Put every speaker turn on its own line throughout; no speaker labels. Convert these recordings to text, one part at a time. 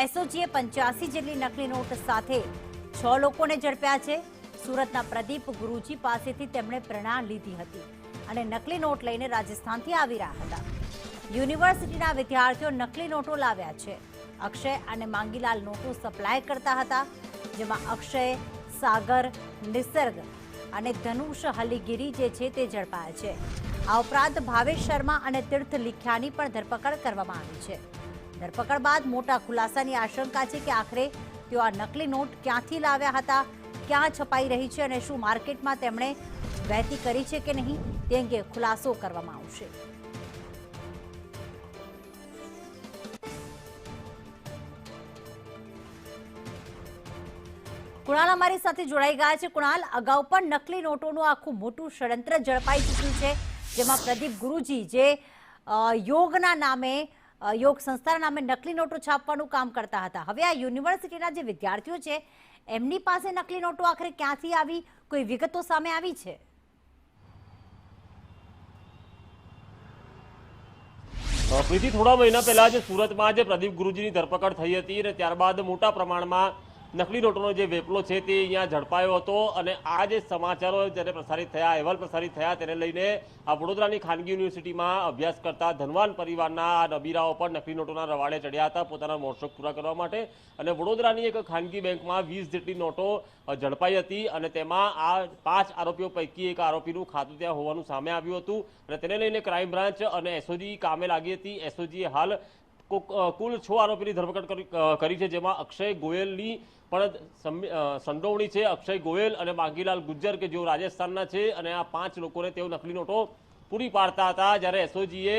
એસઓજીએ 85 જેટલી નકલી નોટ સાથે 6 લોકોને ઝડપ્યા છે। સુરતના પ્રદીપ ગુરુજી પાસેથી તેમણે પ્રેરણા લીધી હતી અને નકલી નોટ લઈને રાજસ્થાનથી આવી રહ્યા હતા। યુનિવર્સિટીના વિદ્યાર્થીઓ નકલી નોટો લાવ્યા છે। અક્ષય અને માંગીલાલ નોટો સપ્લાય કરતા હતા, જેમાં અક્ષય, સાગર, નિસર્ગ અને ધનુષ હલીગીરી જે છે તે ઝડપાયા છે। આ ઉપરાંત ભાવેશ શર્મા અને તીર્થ લીખિયાની પણ ધરપકડ કરવામાં આવી છે। ધરપકડ બાદ મોટા ખુલાસાની આશંકા છે કે આખરે તેઓ આ નકલી નોટ ક્યાંથી લાવ્યા હતા, ક્યાં છપાઈ રહી છે અને શું માર્કેટમાં તેમણે વહેતી કરી છે કે નહીં તે અંગે ખુલાસો કરવામાં આવશે। કુણાલ અમારી સાથે જોડાઈ ગયા છે। કુણાલ, અગાઉ પણ નકલી નોટોનું આખું મોટું ષડયંત્ર ઝડપાઈ ચૂક્યું છે, જેમાં પ્રદીપ ગુરુજી જે યોગના નામે યોગ સંસ્થાના નામે નકલી નોટો છાપવાનું કામ કરતા હતા। હવે આ યુનિવર્સિટીના જે વિદ્યાર્થીઓ છે એમની પાસે નકલી નોટો આખરે ક્યાંથી આવી, કોઈ વિગતો સામે આવી છે?
પ્રીતિ, થોડા મહિના પહેલા જે સુરતમાં જે પ્રદીપ ગુરુજીની ધરપકડ થઈ હતી અને ત્યારબાદ મોટા પ્રમાણમાં નકલી નોટોનો જે વેપલો છે તે અહીંયા ઝડપાયો હતો અને આ જે સમાચારો જ્યારે પ્રસારિત થયા, અહેવાલ પ્રસારિત થયા તેને લઈને આ વડોદરાની ખાનગી યુનિવર્સિટીમાં અભ્યાસ કરતા ધનવાન પરિવારના આ નબીરાઓ પણ નકલી નોટોના રવાડે ચડ્યા હતા પોતાના મોજશોખ પૂરા કરવા માટે અને વડોદરાની એક ખાનગી બેંકમાં 20 જેટલી નોટો ઝડપાઈ હતી અને તેમાં આ 5 આરોપીઓ પૈકી એક આરોપીનું ખાતું ત્યાં હોવાનું સામે આવ્યું હતું અને તેને લઈને ક્રાઇમ બ્રાન્ચ અને એસઓજી કામે લાગી હતી। એસઓજીએ હાલ કુલ 6 આરોપીની ધરપકડ કરી છે, જેમાં અક્ષય ગોયલની પણ સંડોવણી છે। અક્ષય ગોયલ અને માંગીલાલ ગુજ્જર કે જેઓ રાજસ્થાનના છે અને આ 5 લોકોને તેઓ નકલી નોટો પૂરી પાડતા હતા। જ્યારે એસઓજીએ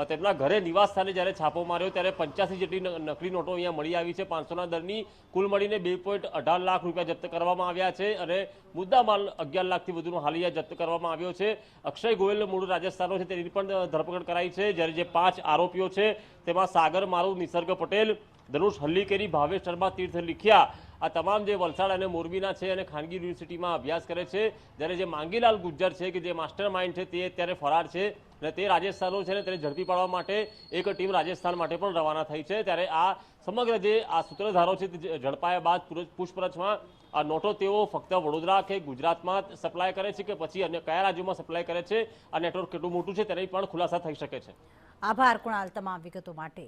તેમના ઘરે નિવાસ સ્થાને જ્યારે છાપો માર્યો ત્યારે 85 જેટલી નકલી નોટો અહીંયા મળી આવી છે। 500ના દરની કુલ મળીને 2.18 લાખ રૂપિયા જપ્ત કરવામાં આવ્યા છે અને મુદ્દા માલ 11 લાખથી વધુનો હાલ અહીંયા જપ્ત કરવામાં આવ્યો છે। અક્ષય ગોયલનો મૂળ રાજસ્થાનનો છે, તેની પણ ધરપકડ કરાઈ છે। જ્યારે જે 5 આરોપીઓ છે તેમાં સાગર મારુ, નિસર્ગ પટેલ, ધનુષ હલ્લીકેરી, ભાવેશ શર્મા, તીર્થ લીખિયા આ તમામ જે વલસાડ અને મોરબીના છે અને ખાનગી યુનિવર્સિટીમાં અભ્યાસ કરે છે। જ્યારે જે માંગીલાલ ગુજ્જર છે કે જે માસ્ટર માઇન્ડ છે તે અત્યારે ફરાર છે અને તે રાજસ્થાનનો છે ને તેને ઝડપી પાડવા માટે એક ટીમ રાજસ્થાન માટે પણ રવાના થઈ છે। ત્યારે આ સમગ્ર જે આ સૂત્રધારો છે તે ઝડપાયા બાદ પૂછપરછમાં આ નોટો તેઓ ફક્ત વડોદરા કે ગુજરાતમાં સપ્લાય કરે છે કે પછી અન્ય કયા રાજ્યોમાં સપ્લાય કરે છે, આ નેટવર્ક કેટલું મોટું છે તેની પણ ખુલાસા થઈ શકે છે।
આભાર કુણાલ તમામ વિગતો માટે।